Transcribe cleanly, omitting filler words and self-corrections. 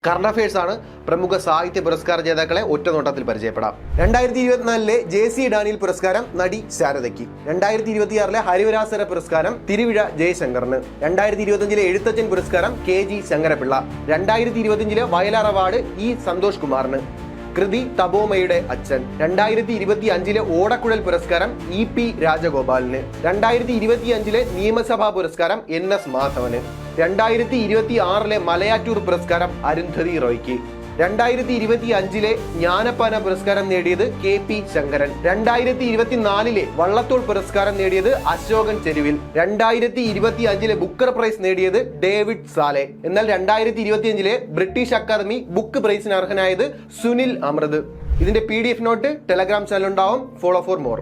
Current affairs ആണ്. പ്രമുഖ സാഹിത്യ പുരസ്കാര ജേതാക്കളെ ഒറ്റനോട്ടത്തിൽ പരിചയപ്പെടാം. 2024 JC ഡാനിയൽ പുരസ്കാരം നടി ശാരദയ്ക്ക്. 2026 ഹരിവരാസര പുരസ്കാരം തിരുവിഴ ജയശങ്കറിന്. 2025 എഴുത്തച്ഛൻ പുരസ്കാരം KG Sankarapillai. 2025 Vayalar award E Santhosh കുമാറിന്. കൃതി തപോമയുടെ അച്ഛൻ. 2025 ഓടക്കുഴൽ പുരസ്കാരം EP രാജഗോപാലിന്. 2025 നിയമസഭാ പുരസ്കാരം NS മാധവന്. 2026 മലയാറ്റൂർ പുരസ്കാരം അരുന്ധതി റോയ്ക്ക്. 2025 ജ്ഞാനപ്പാന പുരസ്കാരം നേടിയത് KP ശങ്കരൻ. 2024 വള്ളത്തോൾ പുരസ്കാരം നേടിയത് അശോകൻ ചെരുവിൽ. 2025 ബുക്കർ പ്രൈസ് നേടിയത് ഡേവിഡ് സാലെ. എന്നാൽ 2025 ബ്രിട്ടീഷ് അക്കാദമി ബുക്ക് പ്രൈസിന് അർഹനായത് സുനിൽ അമൃത്. ഇതിന്റെ PDF നോട്ട് ടെലഗ്രാം ചാനൽ ഉണ്ടാവും. Follow for more.